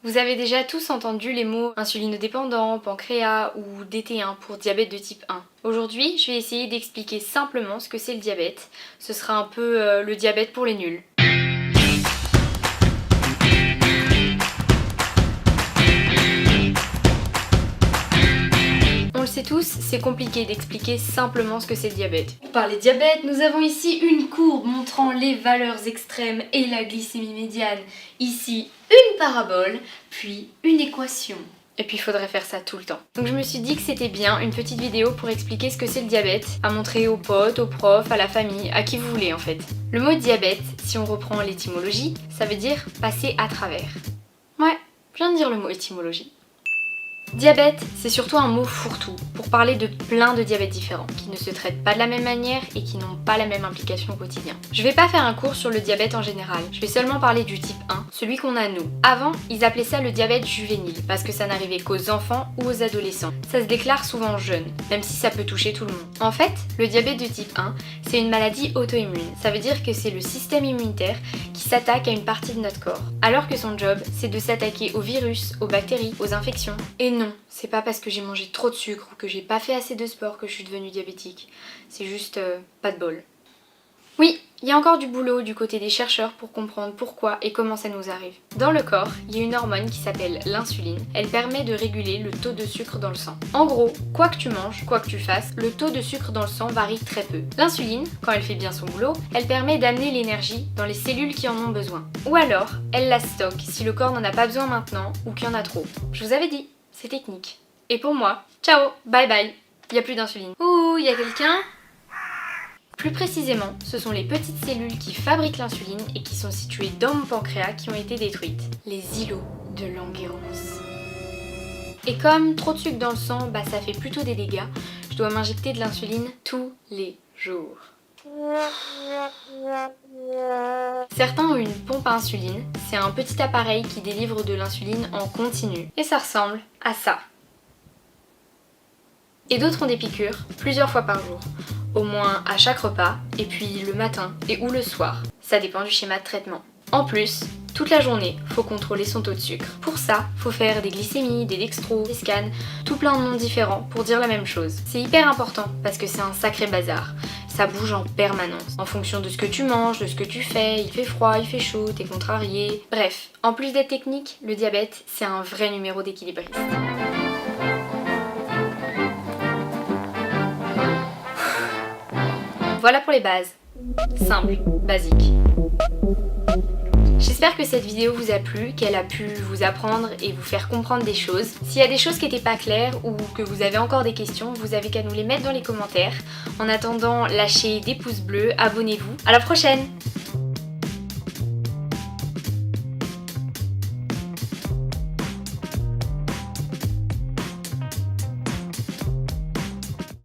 Vous avez déjà tous entendu les mots insulinodépendant, pancréas ou DT1 pour diabète de type 1. Aujourd'hui, je vais essayer d'expliquer simplement ce que c'est le diabète. Ce sera un peu le diabète pour les nuls. On le sait tous, c'est compliqué d'expliquer simplement ce que c'est le diabète. Pour parler de diabète, nous avons ici une courbe montrant les valeurs extrêmes et la glycémie médiane. Ici, une parabole, puis une équation. Et puis il faudrait faire ça tout le temps. Donc je me suis dit que c'était bien une petite vidéo pour expliquer ce que c'est le diabète, à montrer aux potes, aux profs, à la famille, à qui vous voulez en fait. Le mot diabète, si on reprend l'étymologie, ça veut dire passer à travers. Ouais, je viens de dire le mot étymologie. Diabète, c'est surtout un mot fourre-tout pour parler de plein de diabètes différents qui ne se traitent pas de la même manière et qui n'ont pas la même implication au quotidien. Je vais pas faire un cours sur le diabète en général, je vais seulement parler du type 1, celui qu'on a nous. Avant, ils appelaient ça le diabète juvénile parce que ça n'arrivait qu'aux enfants ou aux adolescents. Ça se déclare souvent jeune, même si ça peut toucher tout le monde. En fait, le diabète de type 1, c'est une maladie auto-immune. Ça veut dire que c'est le système immunitaire qui s'attaque à une partie de notre corps, alors que son job, c'est de s'attaquer aux virus, aux bactéries, aux infections. Et non, c'est pas parce que j'ai mangé trop de sucre ou que j'ai pas fait assez de sport que je suis devenue diabétique. C'est juste pas de bol. Oui, il y a encore du boulot du côté des chercheurs pour comprendre pourquoi et comment ça nous arrive. Dans le corps, il y a une hormone qui s'appelle l'insuline. Elle permet de réguler le taux de sucre dans le sang. En gros, quoi que tu manges, quoi que tu fasses, le taux de sucre dans le sang varie très peu. L'insuline, quand elle fait bien son boulot, elle permet d'amener l'énergie dans les cellules qui en ont besoin. Ou alors, elle la stocke si le corps n'en a pas besoin maintenant ou qu'il y en a trop. Je vous avais dit, c'est technique. Et pour moi, ciao, bye bye, il n'y a plus d'insuline. Ouh, il y a quelqu'un ? Plus précisément, ce sont les petites cellules qui fabriquent l'insuline et qui sont situées dans mon pancréas qui ont été détruites. Les îlots de Langerhans. Et comme trop de sucre dans le sang, ça fait plutôt des dégâts, je dois m'injecter de l'insuline tous les jours. Certains ont une pompe à insuline, c'est un petit appareil qui délivre de l'insuline en continu. Et ça ressemble à ça. Et d'autres ont des piqûres plusieurs fois par jour, au moins à chaque repas, et puis le matin et ou le soir. Ça dépend du schéma de traitement. En plus, toute la journée, faut contrôler son taux de sucre. Pour ça, faut faire des glycémies, des dextros, des scans, tout plein de noms différents pour dire la même chose. C'est hyper important parce que c'est un sacré bazar. Ça bouge en permanence, en fonction de ce que tu manges, de ce que tu fais, il fait froid, il fait chaud, t'es contrarié. Bref, en plus d'être technique, le diabète, c'est un vrai numéro d'équilibriste. Voilà pour les bases. Simple, basique. J'espère que cette vidéo vous a plu, qu'elle a pu vous apprendre et vous faire comprendre des choses. S'il y a des choses qui n'étaient pas claires ou que vous avez encore des questions, vous avez qu'à nous les mettre dans les commentaires. En attendant, lâchez des pouces bleus, abonnez-vous. À la prochaine!